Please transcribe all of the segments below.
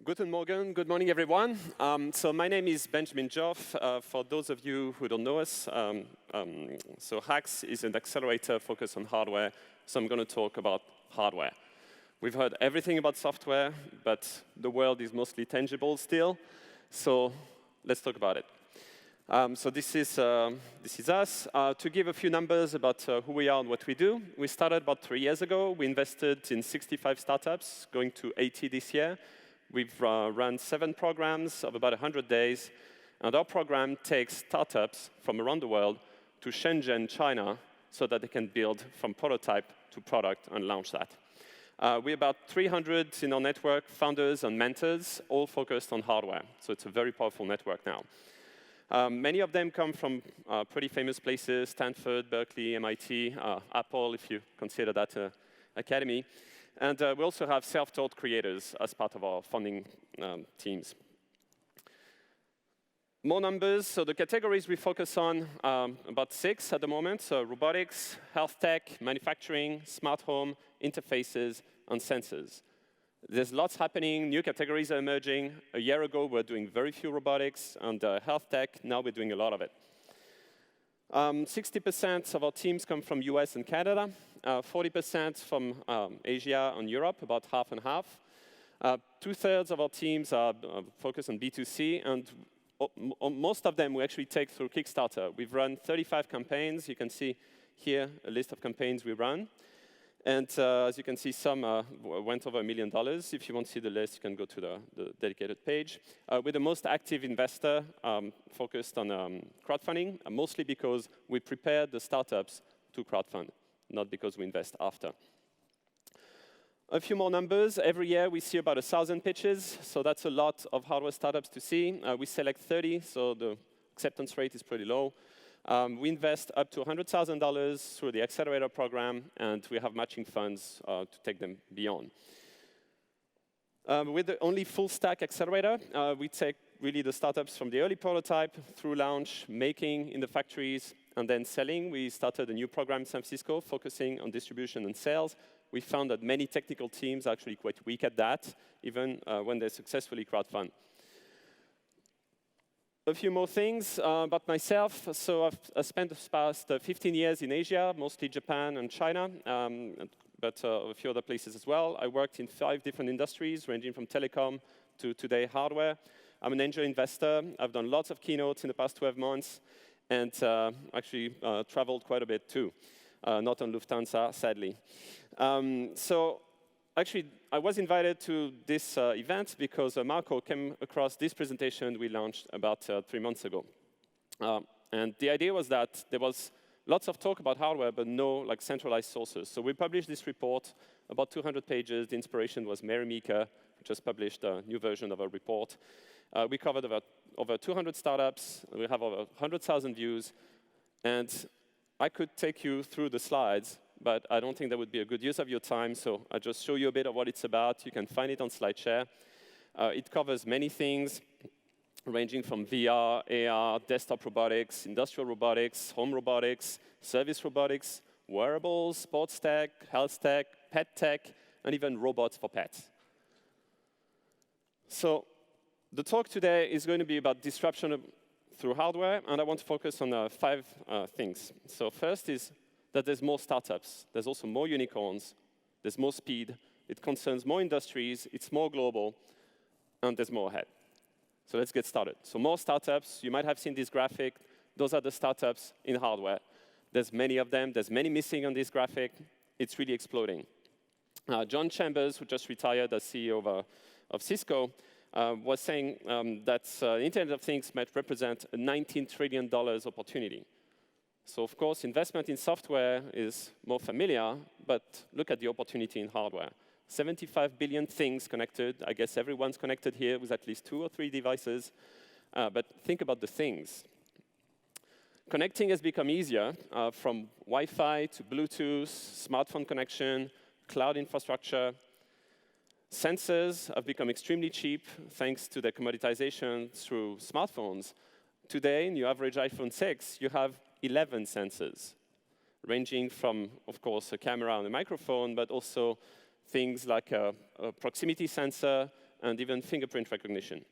Guten Morgen, good morning everyone. So my name is Benjamin Joffe. For those of you who don't know us, so HAX is an accelerator focused on hardware, so I'm going to talk about hardware. We've heard everything about software, but the world is mostly tangible still, so let's talk about it. So this is us. To give a few numbers about who we are and what we do, we started about 3 years ago. We invested in 65 startups, going to 80 this year. We've run 7 programs of about 100 days, and our program takes startups from around the world to Shenzhen, China, so that they can build from prototype to product and launch that. We're about 300 in our network, founders and mentors, all focused on hardware. So it's a very powerful network now. Many of them come from pretty famous places, Stanford, Berkeley, MIT, Apple, if you consider that an academy. And we also have self-taught creators as part of our funding teams. More numbers. So the categories we focus on, about 6 at the moment. So robotics, health tech, manufacturing, smart home, interfaces, and sensors. There's lots happening. New categories are emerging. A year ago, we were doing very few robotics and health tech. Now we're doing a lot of it. 60% of our teams come from US and Canada, 40% from Asia and Europe, about half and half. 2/3 of our teams are focused on B2C, and most of them we actually take through Kickstarter. We've run 35 campaigns. You can see here a list of campaigns we run. And as you can see, some went over $1 million. If you want to see the list, you can go to the dedicated page. We're the most active investor focused on crowdfunding, mostly because we prepare the startups to crowdfund, not because we invest after. A few more numbers. Every year, we see about 1,000 pitches. So that's a lot of hardware startups to see. We select 30, so the acceptance rate is pretty low. We invest up to $100,000 through the Accelerator program, and we have matching funds to take them beyond. With the only full-stack accelerator, we take really the startups from the early prototype through launch, making in the factories, and then selling. We started a new program in San Francisco focusing on distribution and sales. We found that many technical teams are actually quite weak at that, even when they successfully crowdfund. A few more things about myself. So I've spent the past 15 years in Asia, mostly Japan and China, but a few other places as well. I worked in 5 different industries, ranging from telecom to today hardware. I'm an angel investor. I've done lots of keynotes in the past 12 months, and actually traveled quite a bit too, not on Lufthansa, sadly. Actually, I was invited to this event because Marco came across this presentation we launched about 3 months ago. And the idea was that there was lots of talk about hardware, but no centralized sources. So we published this report, about 200 pages. The inspiration was Mary Meeker, who just published a new version of a report. We covered over 200 startups. We have over 100,000 views. And I could take you through the slides, but I don't think that would be a good use of your time, so I'll just show you a bit of what it's about. You can find it on SlideShare. It covers many things, ranging from VR, AR, desktop robotics, industrial robotics, home robotics, service robotics, wearables, sports tech, health tech, pet tech, and even robots for pets. So the talk today is going to be about disruption through hardware, and I want to focus on 5 things. So first is that there's more startups. There's also more unicorns. There's more speed. It concerns more industries. It's more global. And there's more ahead. So let's get started. So more startups. You might have seen this graphic. Those are the startups in hardware. There's many of them. There's many missing on this graphic. It's really exploding. John Chambers, who just retired as CEO of Cisco, was saying that Internet of Things might represent a $19 trillion opportunity. So of course, investment in software is more familiar, but look at the opportunity in hardware. 75 billion things connected. I guess everyone's connected here with at least 2 or 3 devices. But think about the things. Connecting has become easier, from Wi-Fi to Bluetooth, smartphone connection, cloud infrastructure. Sensors have become extremely cheap thanks to the commoditization through smartphones. Today, in your average iPhone 6, you have 11 sensors, ranging from, of course, a camera and a microphone, but also things like a proximity sensor, and even fingerprint recognition.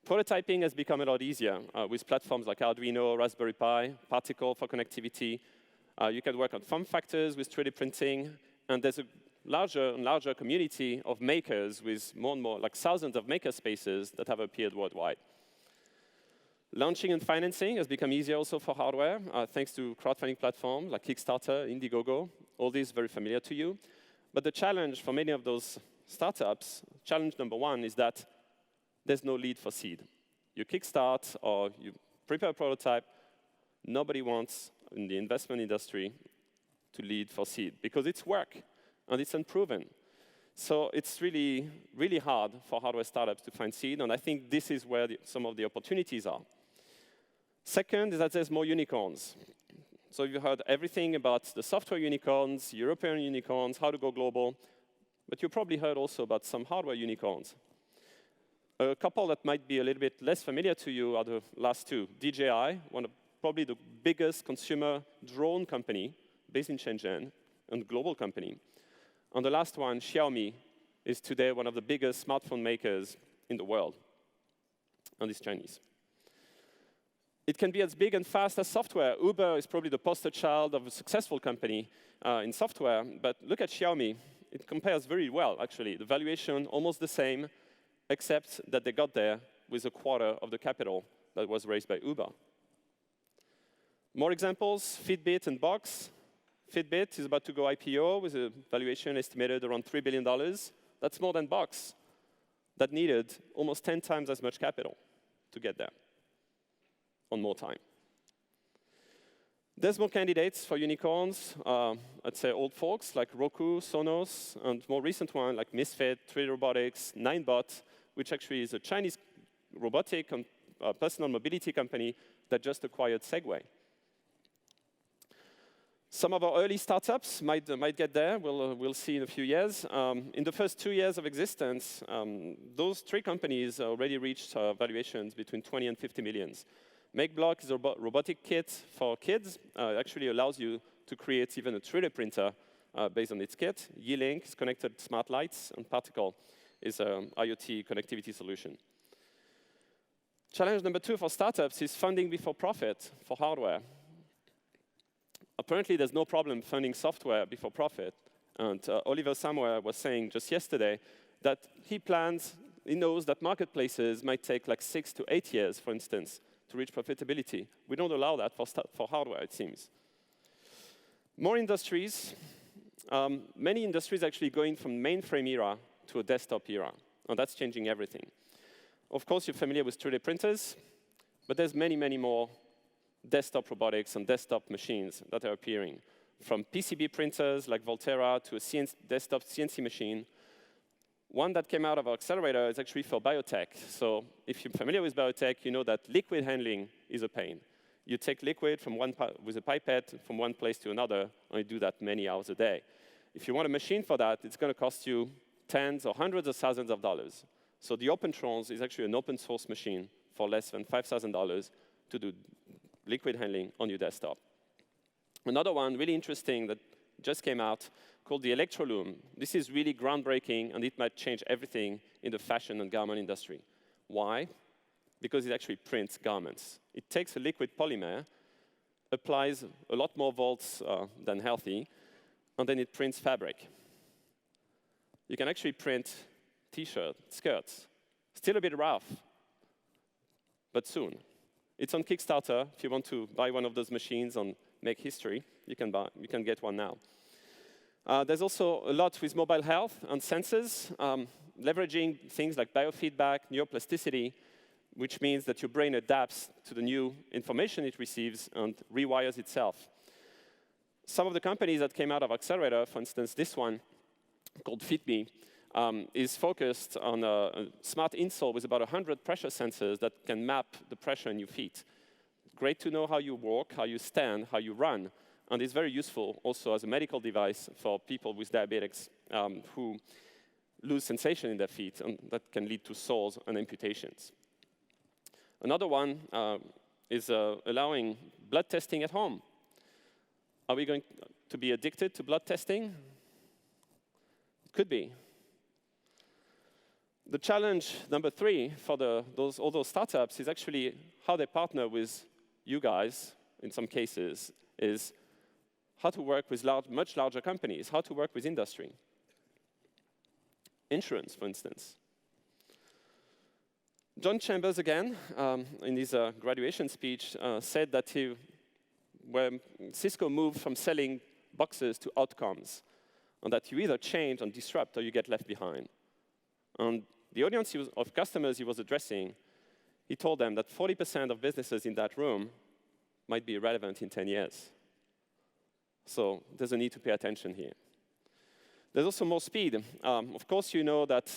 Prototyping has become a lot easier with platforms like Arduino, Raspberry Pi, Particle for connectivity. You can work on form factors with 3D printing, and there's a larger and larger community of makers with more and more, like thousands of maker spaces that have appeared worldwide. Launching and financing has become easier also for hardware, thanks to crowdfunding platforms like Kickstarter, Indiegogo. All these very familiar to you. But the challenge for many of those startups, challenge number one, is that there's no lead for seed. You kickstart or you prepare a prototype, nobody wants in the investment industry to lead for seed because it's work and it's unproven. So it's really, really hard for hardware startups to find seed, and I think this is where some of the opportunities are. Second is that there's more unicorns. So you've heard everything about the software unicorns, European unicorns, how to go global, but you probably heard also about some hardware unicorns. A couple that might be a little bit less familiar to you are the last two. DJI, one of probably the biggest consumer drone company based in Shenzhen, and global company. And the last one, Xiaomi, is today one of the biggest smartphone makers in the world, and it's Chinese. It can be as big and fast as software. Uber is probably the poster child of a successful company in software, but look at Xiaomi. It compares very well, actually. The valuation, almost the same, except that they got there with a quarter of the capital that was raised by Uber. More examples, Fitbit and Box. Fitbit is about to go IPO with a valuation estimated around $3 billion. That's more than Box. That needed almost 10 times as much capital to get there on more time. There's more candidates for unicorns. I'd say old folks like Roku, Sonos, and more recent one like Misfit, 3D Robotics, Ninebot, which actually is a Chinese robotic and personal mobility company that just acquired Segway. Some of our early startups might get there. We'll see in a few years. In the first 2 years of existence, those 3 companies already reached valuations between 20 and 50 millions. MakeBlock is a robotic kit for kids. It actually allows you to create even a 3D printer based on its kit. Yeelink is connected smart lights, and Particle is an IoT connectivity solution. Challenge number 2 for startups is funding before profit for hardware. Apparently, there's no problem funding software before profit. And Oliver Samwer was saying just yesterday that he knows that marketplaces might take like 6 to 8 years, for instance, to reach profitability. We don't allow that for hardware, it seems. More industries. Many industries actually going from mainframe era to a desktop era. And that's changing everything. Of course, you're familiar with 3D printers, but there's many, many more desktop robotics and desktop machines that are appearing. From PCB printers like Volterra to a desktop CNC machine. One that came out of our accelerator is actually for biotech. So if you're familiar with biotech, you know that liquid handling is a pain. You take liquid from with a pipette from one place to another, and you do that many hours a day. If you want a machine for that, it's going to cost you tens or hundreds of thousands of dollars. So the OpenTrons is actually an open source machine for less than $5,000 to do liquid handling on your desktop. Another one really interesting that just came out called the Electrolume. This is really groundbreaking, and it might change everything in the fashion and garment industry. Why? Because it actually prints garments. It takes a liquid polymer, applies a lot more volts than healthy, and then it prints fabric. You can actually print T-shirts, skirts. Still a bit rough, but soon. It's on Kickstarter. If you want to buy one of those machines and make history, you can get one now. There's also a lot with mobile health and sensors, leveraging things like biofeedback, neuroplasticity, which means that your brain adapts to the new information it receives and rewires itself. Some of the companies that came out of Accelerator, for instance, this one called FitMe, is focused on a smart insole with about 100 pressure sensors that can map the pressure in your feet. Great to know how you walk, how you stand, how you run. And it's very useful also as a medical device for people with diabetics who lose sensation in their feet, and that can lead to sores and amputations. Another one is allowing blood testing at home. Are we going to be addicted to blood testing? Could be. The challenge number 3 for all those startups is actually how they partner with you guys, in some cases, is how to work with much larger companies, how to work with industry. Insurance, for instance. John Chambers, again, in his graduation speech, said that when Cisco moved from selling boxes to outcomes, and that you either change and disrupt or you get left behind. And the audience of customers he was addressing, he told them that 40% of businesses in that room might be irrelevant in 10 years. So there's a need to pay attention here. There's also more speed. Of course, you know that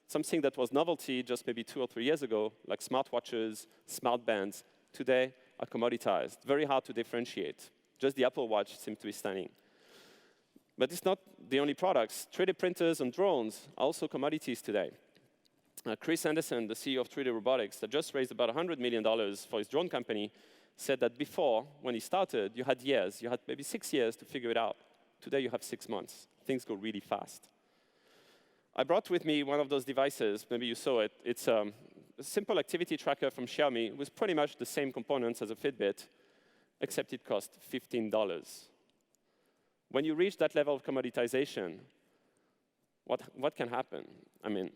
something that was novelty just maybe 2 or 3 years ago, like smartwatches, smart bands, today are commoditized. Very hard to differentiate. Just the Apple Watch seems to be standing. But it's not the only products. 3D printers and drones are also commodities today. Chris Anderson, the CEO of 3D Robotics, that just raised about $100 million for his drone company, said that before, when he started, you had years. You had maybe 6 years to figure it out. Today, you have 6 months. Things go really fast. I brought with me one of those devices. Maybe you saw it. It's a simple activity tracker from Xiaomi with pretty much the same components as a Fitbit, except it cost $15. When you reach that level of commoditization, what can happen? I mean,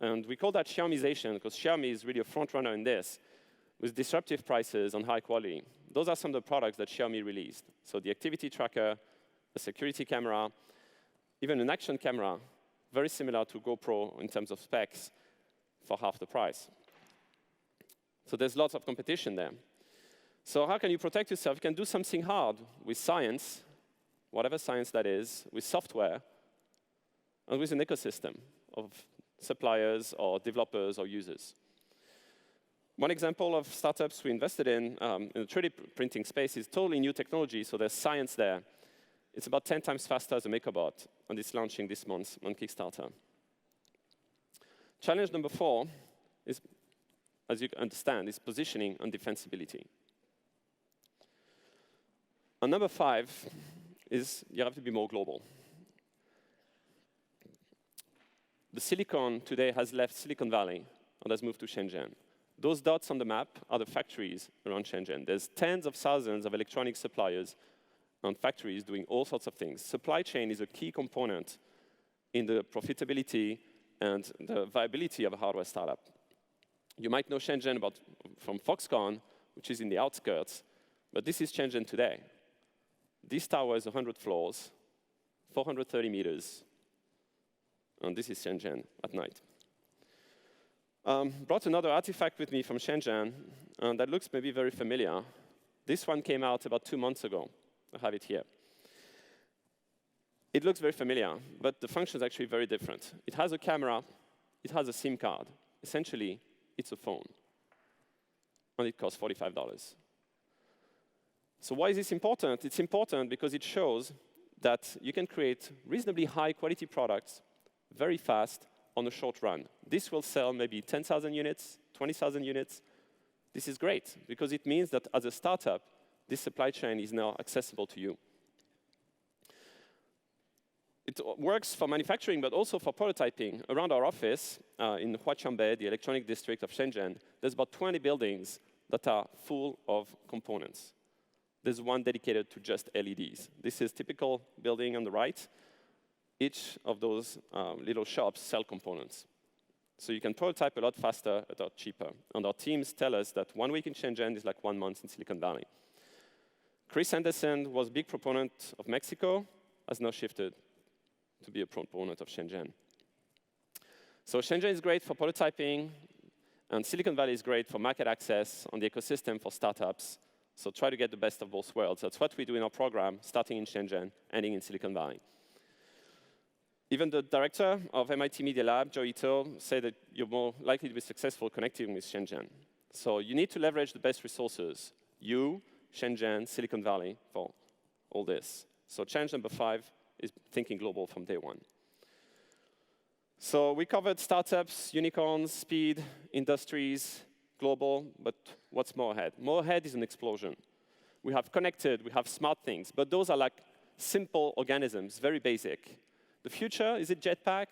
and we call that Xiaomization, because Xiaomi is really a front runner in this, with disruptive prices and high quality. Those are some of the products that Xiaomi released. So the activity tracker, a security camera, even an action camera, very similar to GoPro in terms of specs, for half the price. So there's lots of competition there. So how can you protect yourself? You can do something hard with science, whatever science that is, with software, and with an ecosystem of suppliers or developers or users. One example of startups we invested in the 3D printing space is totally new technology, so there's science there. It's about 10 times faster as a MakerBot, and it's launching this month on Kickstarter. Challenge number 4 is, as you understand, is positioning and defensibility. And number 5 is you have to be more global. The silicon today has left Silicon Valley and has moved to Shenzhen. Those dots on the map are the factories around Shenzhen. There's tens of thousands of electronic suppliers and factories doing all sorts of things. Supply chain is a key component in the profitability and the viability of a hardware startup. You might know Shenzhen from Foxconn, which is in the outskirts, but this is Shenzhen today. This tower is 100 floors, 430 meters, and this is Shenzhen at night. Brought another artifact with me from Shenzhen, and that looks maybe very familiar. This one came out about 2 months ago. I have it here. It looks very familiar, but the function is actually very different. It has a camera, it has a SIM card. Essentially, it's a phone, and it costs $45. So why is this important? It's important because it shows that you can create reasonably high-quality products very fast on a short run. This will sell maybe 10,000 units, 20,000 units. This is great, because it means that as a startup, this supply chain is now accessible to you. It works for manufacturing, but also for prototyping. Around our office in Huaqiangbei, the electronic district of Shenzhen, there's about 20 buildings that are full of components. There's one dedicated to just LEDs. This is a typical building on the right. Each of those little shops sell components. So you can prototype a lot faster, a lot cheaper. And our teams tell us that 1 week in Shenzhen is like 1 month in Silicon Valley. Chris Anderson was a big proponent of Mexico, has now shifted to be a proponent of Shenzhen. So Shenzhen is great for prototyping, and Silicon Valley is great for market access on the ecosystem for startups. So try to get the best of both worlds. That's what we do in our program, starting in Shenzhen, ending in Silicon Valley. Even the director of MIT Media Lab, Joe Ito, said that you're more likely to be successful connecting with Shenzhen. So you need to leverage the best resources. You, Shenzhen, Silicon Valley, for all this. So challenge number 5 is thinking global from day one. So we covered startups, unicorns, speed, industries, global, but what's more ahead? More ahead is an explosion. We have connected, we have smart things, but those are like simple organisms, very basic. The future, is it jetpack?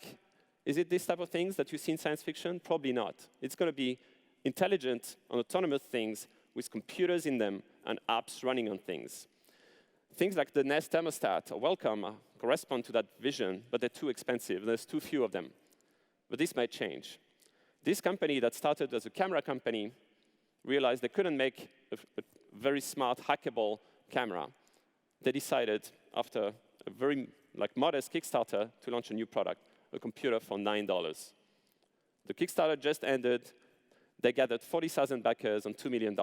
Is it this type of things that you see in science fiction? Probably not. It's going to be intelligent and autonomous things with computers in them and apps running on things. Things like the Nest thermostat or Welcome correspond to that vision, but they're too expensive. There's too few of them. But this might change. This company that started as a camera company realized they couldn't make a very smart, hackable camera. They decided, after a very modest Kickstarter, to launch a new product, a computer for $9. The Kickstarter just ended. They gathered 40,000 backers and $2 million.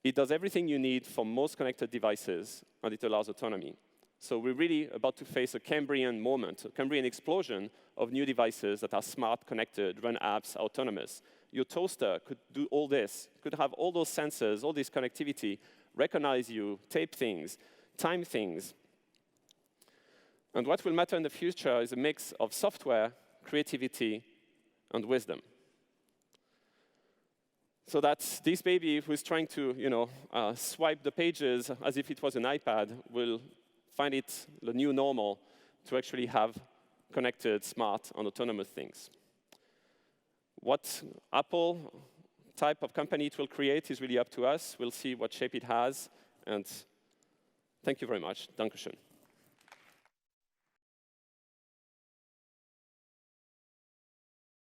It does everything you need for most connected devices, and it allows autonomy. So we're really about to face a Cambrian moment, a Cambrian explosion of new devices that are smart, connected, run apps, autonomous. Your toaster could do all this, could have all those sensors, all this connectivity, recognize you, tape things, time things. And what will matter in the future is a mix of software, creativity, and wisdom. So that this baby who's trying to swipe the pages as if it was an iPad will find it the new normal to actually have connected, smart, and autonomous things. What Apple type of company it will create is really up to us. We'll see what shape it has. And thank you very much. Dankeschön.